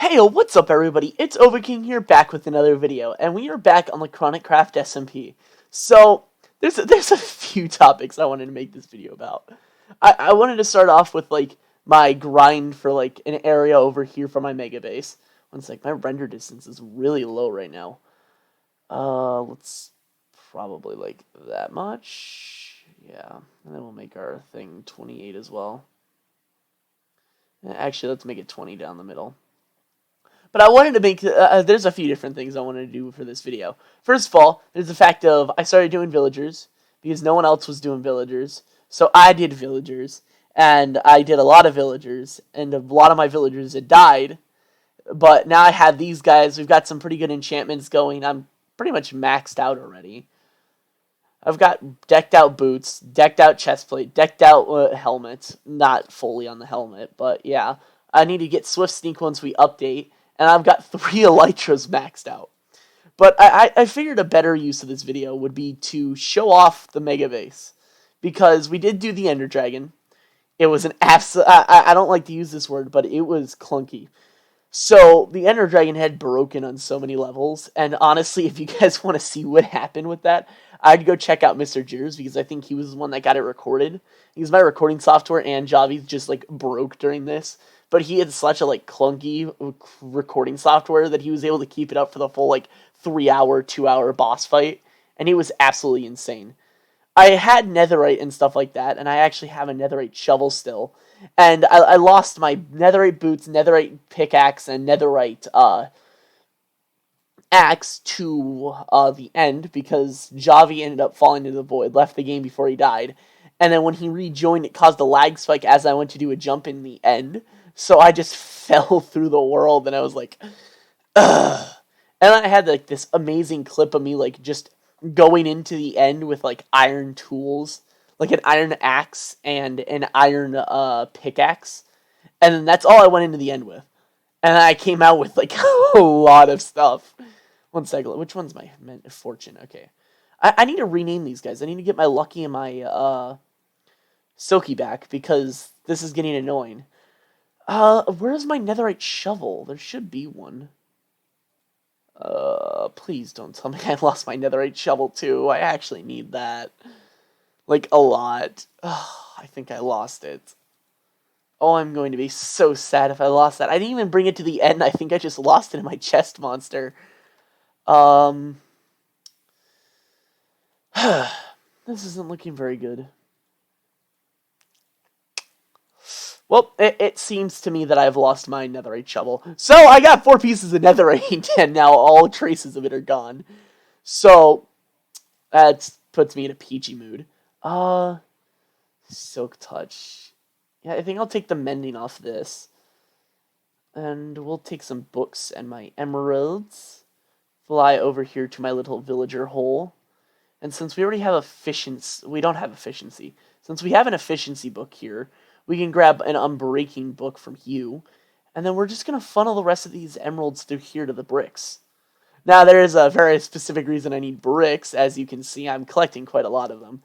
Hey, what's up everybody? It's Overking here, back with another video, and we are back on the Chronicraft SMP. So, there's a few topics I wanted to make this video about. I wanted to start off with, like, my grind for, like, an area over here for my mega base. One sec, my render distance is really low right now. Let's probably, like, that much. Yeah, and then we'll make our thing 28 as well. Actually, let's make it 20 down the middle. But I wanted to make, there's a few different things I wanted to do for this video. First of all, there's the fact of, I started doing villagers, because no one else was doing villagers, so I did villagers, and I did a lot of villagers, and a lot of my villagers had died, but now I have these guys, we've got some pretty good enchantments going, I'm pretty much maxed out already. I've got decked out boots, decked out chestplate, decked out helmet, not fully on the helmet, but yeah. I need to get Swift Sneak once we update, and I've got 3 Elytras maxed out. But I figured a better use of this video would be to show off the Mega Base. Because we did do the Ender Dragon. It was an absolute... I don't like to use this word, but it was clunky. So, the Ender Dragon had broken on so many levels, and honestly, if you guys want to see what happened with that, I'd go check out Mr. Jitters, because I think he was the one that got it recorded. Because my recording software and Javi's just, like, broke during this. But he had such a, like, clunky recording software that he was able to keep it up for the full, like, 3-hour, 2-hour boss fight. And it was absolutely insane. I had netherite and stuff like that, and I actually have a netherite shovel still. And I lost my netherite boots, netherite pickaxe, and netherite axe to the end, because Javi ended up falling into the void, left the game before he died. And then when he rejoined, it caused a lag spike as I went to do a jump in the end. So I just fell through the world, and I was like, ugh. And then I had, like, this amazing clip of me, like, just going into the end with, like, iron tools. Like an iron axe and an iron pickaxe. And then that's all I went into the end with. And I came out with, like, a lot of stuff. One second, which one's my fortune? Okay. I need to rename these guys. I need to get my Lucky and my Silky back, because this is getting annoying. Where's my netherite shovel? There should be one. Please don't tell me I lost my netherite shovel too. I actually need that. Like, a lot. I think I lost it. Oh, I'm going to be so sad if I lost that. I didn't even bring it to the end. I think I just lost it in my chest monster. This isn't looking very good. Well, it seems to me that I've lost my netherite shovel. So, I got 4 pieces of netherite, and now all traces of it are gone. So, that puts me in a peachy mood. Silk Touch. Yeah, I think I'll take the mending off this. And we'll take some books and my emeralds. Fly over here to my little villager hole. And since we already have efficiency... We don't have efficiency. Since we have an efficiency book here, we can grab an unbreaking book from you. And then we're just going to funnel the rest of these emeralds through here to the bricks. Now, there is a very specific reason I need bricks. As you can see, I'm collecting quite a lot of them.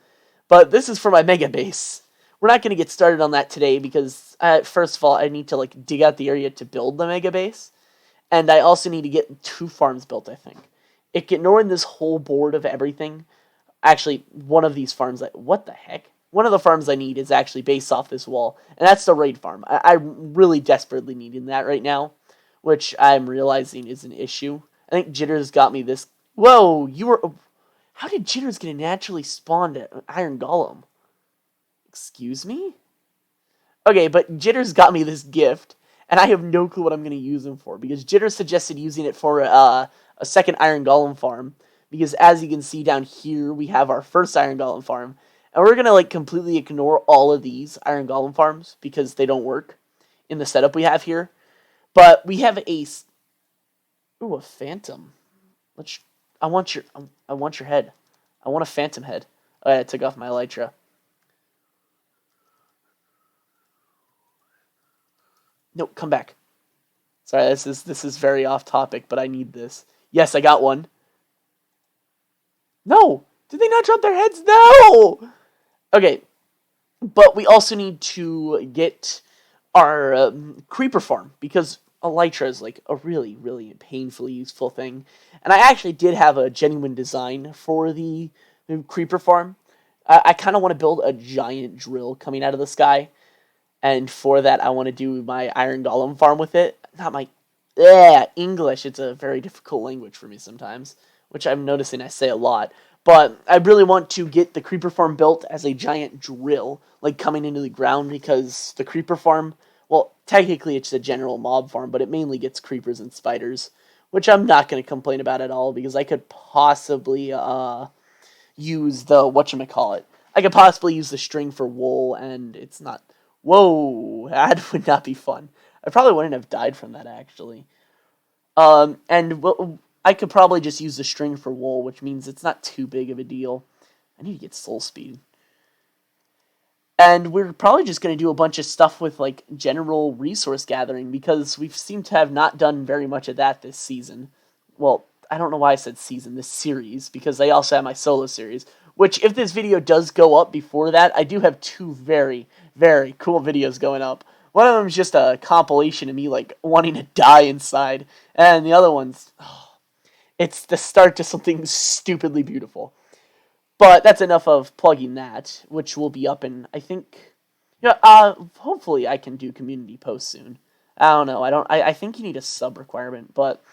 But this is for my mega base. We're not going to get started on that today because, first of all, I need to, like, dig out the area to build the mega base. And I also need to get 2 farms built, I think. Ignoring this whole board of everything. Actually, one of these farms... What the heck? One of the farms I need is actually based off this wall. And that's the raid farm. I'm really desperately needing that right now. Which I'm realizing is an issue. I think Jitters got me this... Whoa, you were... How did Jitters get a naturally spawned iron golem? Excuse me? Okay, but Jitters got me this gift, and I have no clue what I'm going to use him for, because Jitters suggested using it for a second iron golem farm, because as you can see down here, we have our first iron golem farm, and we're going to, like, completely ignore all of these iron golem farms, because they don't work in the setup we have here. But we have a... Ooh, a phantom. I want your head. I want a phantom head. Oh, yeah, I took off my elytra. No, come back. Sorry, this is very off topic, but I need this. Yes, I got one. No! Did they not drop their heads? No! Okay, but we also need to get our creeper farm, because elytra is like a really, really painfully useful thing. And I actually did have a genuine design for the creeper farm. I kind of want to build a giant drill coming out of the sky, and for that I want to do my iron golem farm with it. Not my English. It's a very difficult language for me sometimes, which I'm noticing I say a lot. But I really want to get the creeper farm built as a giant drill, like coming into the ground, because the creeper farm, well, technically it's a general mob farm, but it mainly gets creepers and spiders, which I'm not going to complain about at all, because I could possibly use the whatchamacallit. I could possibly use the string for wool, and it's not. Whoa, that would not be fun. I probably wouldn't have died from that actually. And well, I could probably just use the string for wool, which means it's not too big of a deal. I need to get soul speed. And we're probably just going to do a bunch of stuff with like general resource gathering, because we've seemed to have not done very much of that this season. Well, I don't know why I said season, this series, because I also have my solo series, which if this video does go up before that, I do have two very, very cool videos going up. One of them is just a compilation of me like wanting to die inside, and the other one's, it's the start to something stupidly beautiful. But that's enough of plugging that, which will be up in, I think, hopefully I can do community posts soon. I don't know. I think you need a sub requirement, but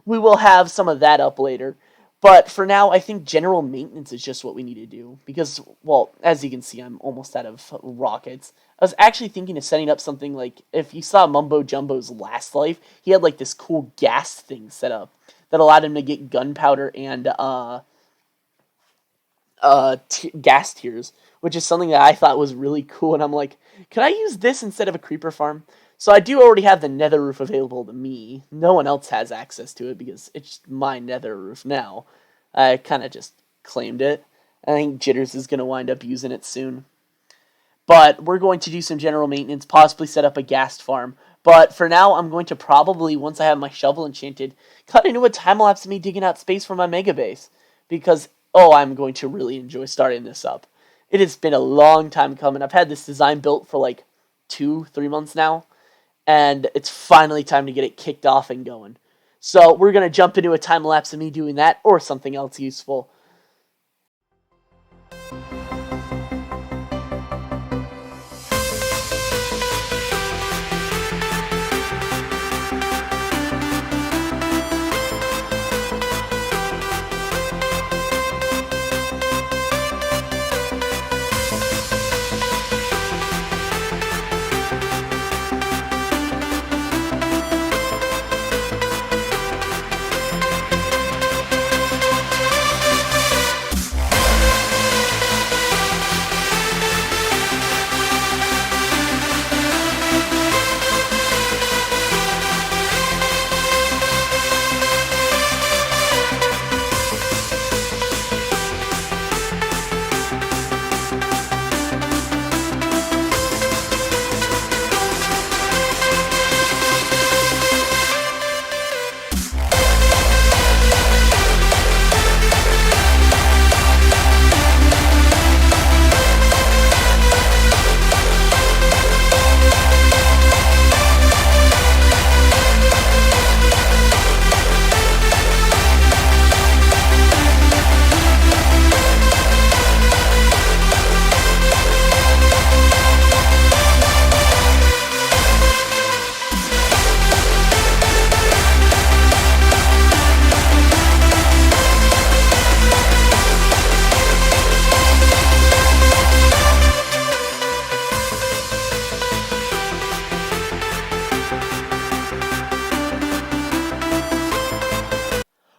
we will have some of that up later. But for now, I think general maintenance is just what we need to do, because, well, as you can see, I'm almost out of rockets. I was actually thinking of setting up something like, if you saw Mumbo Jumbo's last life, he had like this cool gas thing set up that allowed him to get gunpowder and gas tiers, which is something that I thought was really cool. And I'm like, can I use this instead of a creeper farm? So I do already have the nether roof available to me. No one else has access to it because it's my nether roof now. I kind of just claimed it. I think Jitters is going to wind up using it soon. But we're going to do some general maintenance, possibly set up a ghast farm. But for now, I'm going to probably, once I have my shovel enchanted, cut into a time-lapse of me digging out space for my mega base. Because, I'm going to really enjoy starting this up. It has been a long time coming. I've had this design built for like 2-3 months now. And it's finally time to get it kicked off and going. So we're going to jump into a time-lapse of me doing that, or something else useful.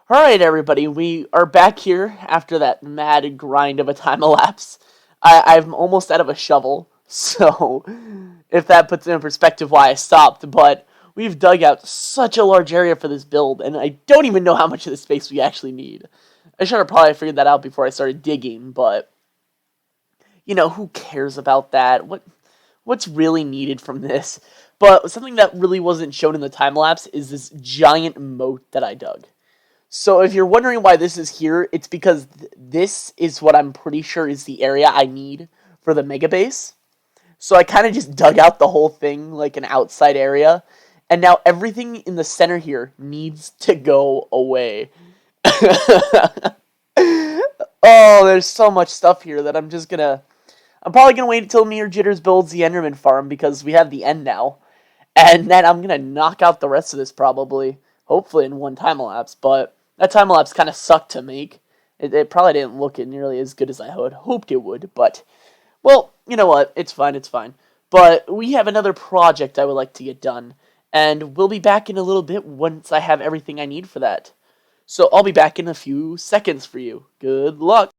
Alright, everybody, we are back here after that mad grind of a time elapse. I'm almost out of a shovel, so if that puts in perspective why I stopped, but we've dug out such a large area for this build, and I don't even know how much of the space we actually need. I should have probably figured that out before I started digging, but, who cares about that? What's really needed from this? But something that really wasn't shown in the time lapse is this giant moat that I dug. So if you're wondering why this is here, it's because this is what I'm pretty sure is the area I need for the mega base. So I kind of just dug out the whole thing like an outside area, And now everything in the center here needs to go away. Oh, there's so much stuff here that I'm probably gonna wait until me or Jitters builds the Enderman farm because we have the end now. And then I'm gonna knock out the rest of this probably. Hopefully in one time lapse, but that time lapse kind of sucked to make. It probably didn't look nearly as good as I had hoped it would, but well, you know what? It's fine, it's fine. But we have another project I would like to get done, and we'll be back in a little bit once I have everything I need for that. So I'll be back in a few seconds for you. Good luck!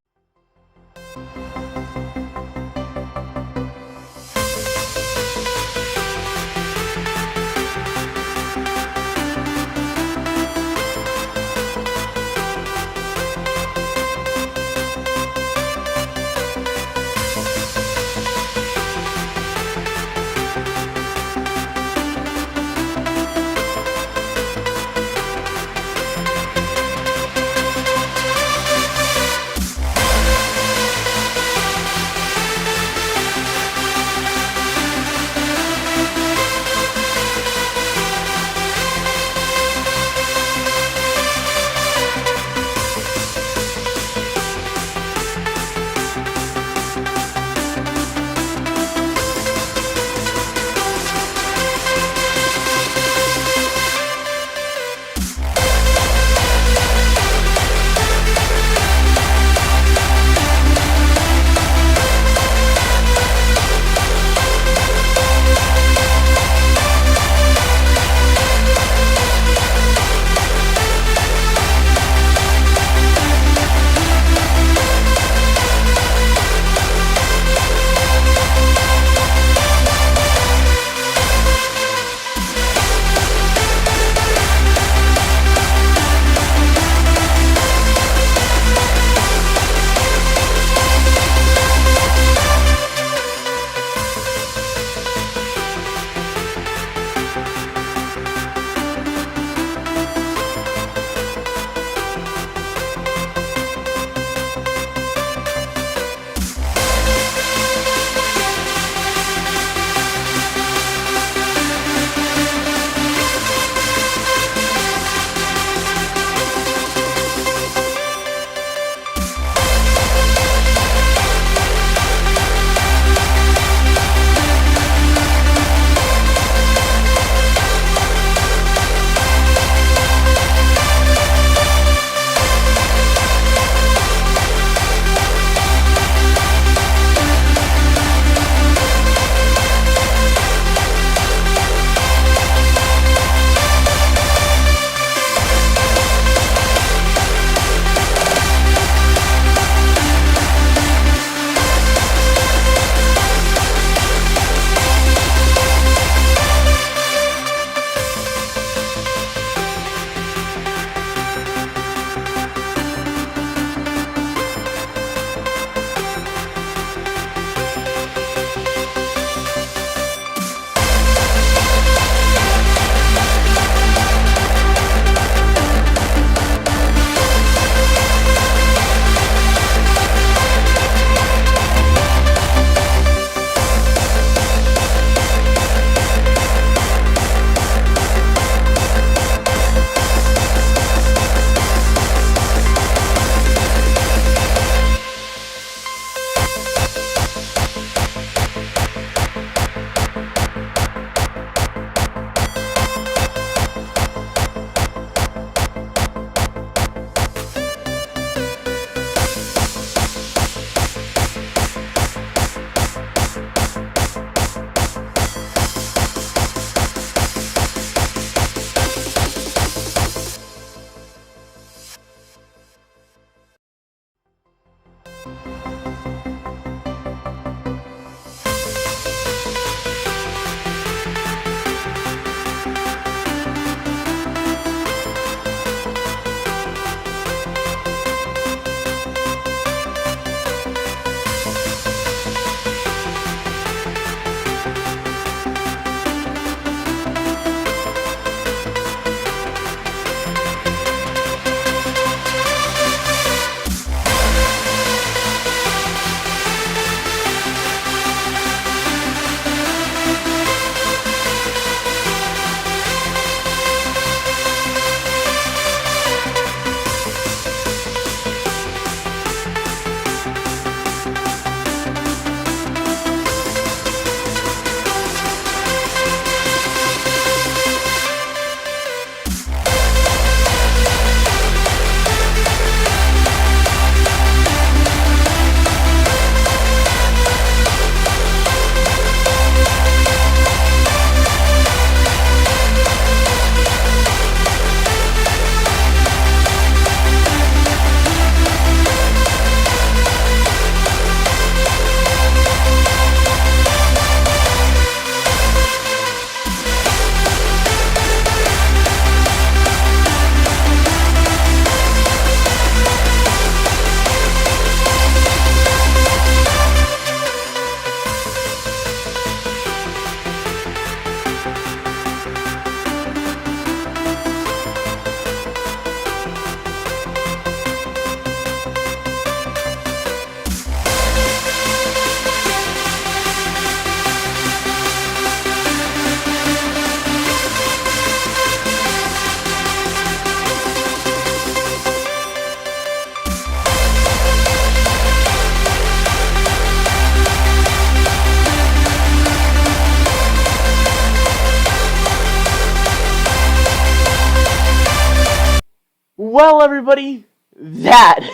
Well, everybody, that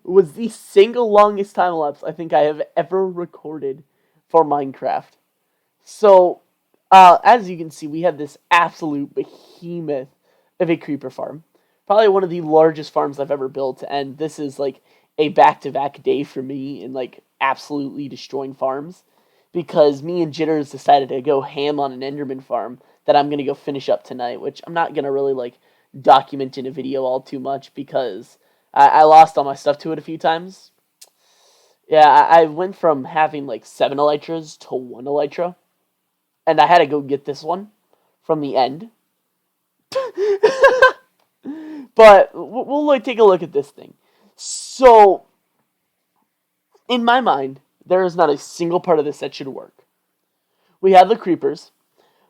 was the single longest time lapse I think I have ever recorded for Minecraft. So, as you can see, we have this absolute behemoth of a creeper farm. Probably one of the largest farms I've ever built, and this is like a back-to-back day for me in like absolutely destroying farms. Because me and Jitters decided to go ham on an Enderman farm that I'm gonna go finish up tonight, which I'm not gonna really like document in a video all too much because I lost all my stuff to it a few times. Yeah, I went from having like 7 elytras to 1 elytra, and I had to go get this one from the end. But we'll like take a look at this thing. So, in my mind, there is not a single part of this that should work. We have the creepers,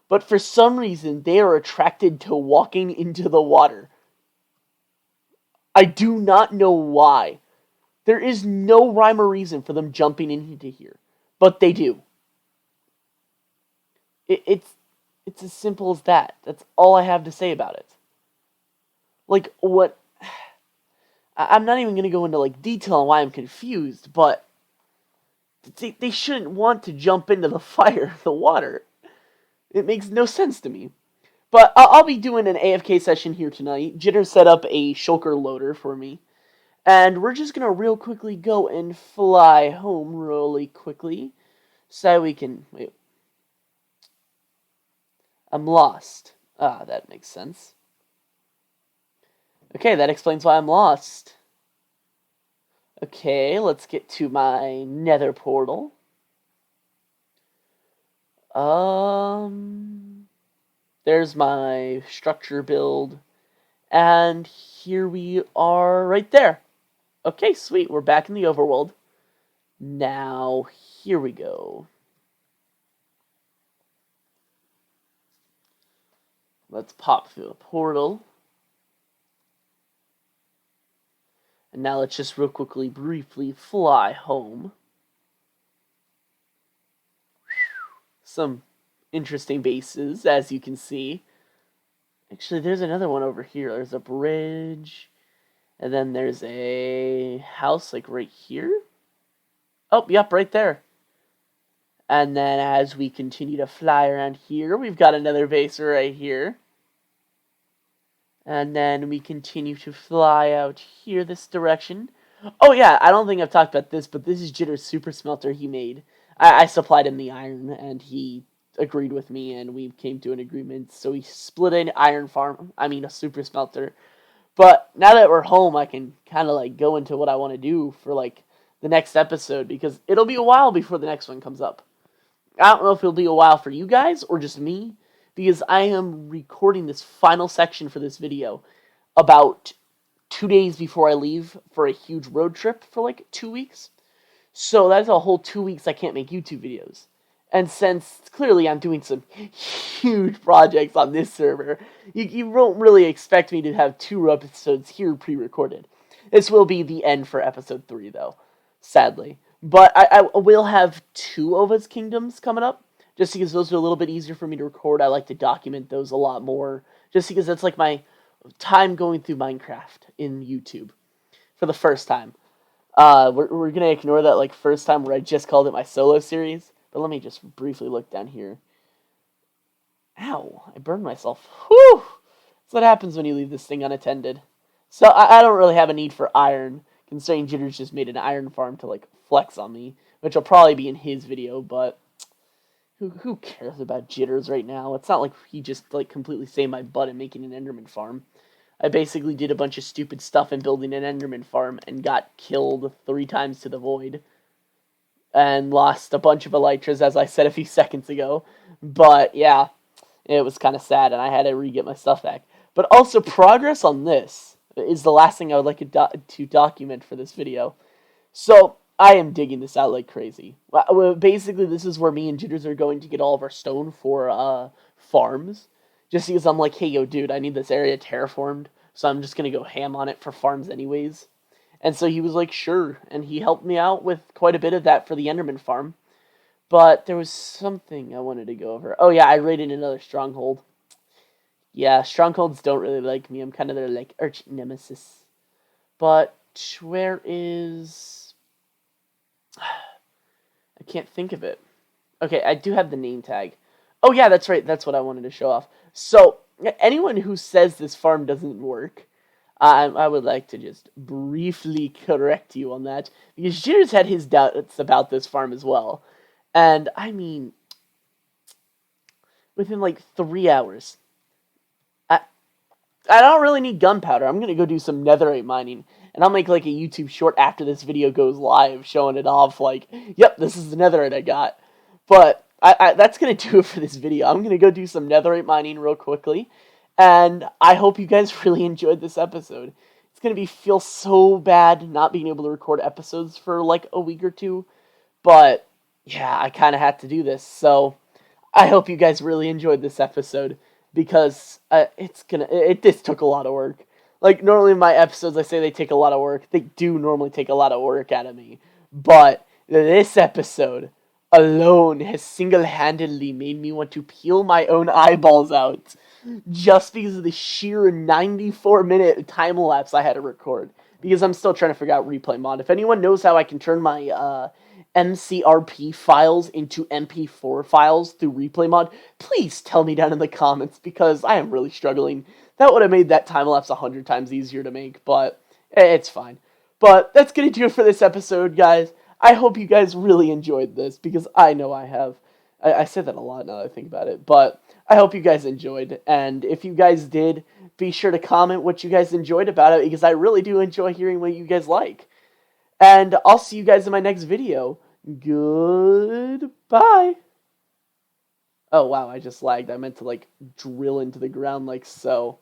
but for some reason they are attracted to walking into the water. I do not know why. There is no rhyme or reason for them jumping into here, but they do. It's as simple as that. That's all I have to say about it. Like what? I'm not even gonna go into like detail on why I'm confused, but they shouldn't want to jump into the fire, the water. It makes no sense to me. But I'll be doing an AFK session here tonight. Jitter set up a shulker loader for me. And we're just going to real quickly go and fly home really quickly. So we can... Wait. I'm lost. Ah, that makes sense. Okay, that explains why I'm lost. Okay, let's get to my nether portal. There's my structure build. And here we are right there. Okay, sweet. We're back in the overworld. Now, here we go. Let's pop through the portal. And now let's just real quickly, briefly fly home. Some interesting bases, as you can see. Actually, there's another one over here. There's a bridge. And then there's a house, like, right here. Oh, yep, right there. And then as we continue to fly around here, we've got another base right here. And then we continue to fly out here this direction. Oh yeah, I don't think I've talked about this, but this is Jitter's super smelter he made. I supplied him the iron, and he agreed with me, and we came to an agreement. So we split an iron farm, a super smelter. But now that we're home, I can kind of like go into what I want to do for like the next episode, because it'll be a while before the next one comes up. I don't know if it'll be a while for you guys or just me, because I am recording this final section for this video about 2 days before I leave for a huge road trip for like 2 weeks. So that's a whole 2 weeks I can't make YouTube videos. And since clearly I'm doing some huge projects on this server, you won't really expect me to have 2 episodes here pre-recorded. This will be the end for episode 3, though, sadly. But I will have 2 Ova's Kingdoms coming up, just because those are a little bit easier for me to record. I like to document those a lot more, just because that's like my time going through Minecraft in YouTube for the first time. We're gonna ignore that like first time where I just called it my solo series. But let me just briefly look down here. Ow, I burned myself. Whew! That's what happens when you leave this thing unattended. So I don't really have a need for iron, considering Jitters just made an iron farm to like flex on me, which will probably be in his video, but who cares about Jitters right now? It's not like he just like completely saved my butt in making an Enderman farm. I basically did a bunch of stupid stuff in building an Enderman farm and got killed 3 times to the void. And lost a bunch of elytras, as I said a few seconds ago. But yeah, it was kind of sad, and I had to re-get my stuff back. But also, progress on this is the last thing I would like to document for this video. So, I am digging this out like crazy. Basically, this is where me and Jitters are going to get all of our stone for farms. Just because I'm like, hey, yo, dude, I need this area terraformed, so I'm just going to go ham on it for farms anyways. And so he was like, sure, and he helped me out with quite a bit of that for the Enderman farm. But there was something I wanted to go over. Oh yeah, I raided another stronghold. Yeah, strongholds don't really like me. I'm kind of their like arch nemesis. But where is? I can't think of it. Okay, I do have the name tag. Oh yeah, that's right. That's what I wanted to show off. So anyone who says this farm doesn't work, I would like to just briefly correct you on that because Jitters had his doubts about this farm as well, and I mean, within like 3 hours, I I don't really need gunpowder. I'm gonna go do some netherite mining, and I'll make like a YouTube short after this video goes live, showing it off. Like, yep, this is the netherite I got. But that's gonna do it for this video. I'm gonna go do some netherite mining real quickly, and I hope you guys really enjoyed this episode. It's gonna feel so bad not being able to record episodes for like a week or two, but yeah, I kind of had to do this. So I hope you guys really enjoyed this episode because this took a lot of work. Like normally in my episodes I say they take a lot of work. They do normally take a lot of work out of me. But this episode alone has single-handedly made me want to peel my own eyeballs out just because of the sheer 94-minute time lapse I had to record because I'm still trying to figure out replay mod. If anyone knows how I can turn my MCRP files into MP4 files through replay mod, please tell me down in the comments because I am really struggling. That would have made that time lapse 100 times easier to make, but it's fine. But that's going to do it for this episode, guys. I hope you guys really enjoyed this because I know I have. I say that a lot now that I think about it, but I hope you guys enjoyed. And if you guys did, be sure to comment what you guys enjoyed about it because I really do enjoy hearing what you guys like. And I'll see you guys in my next video. Goodbye. Oh, wow, I just lagged. I meant to, like, drill into the ground like so.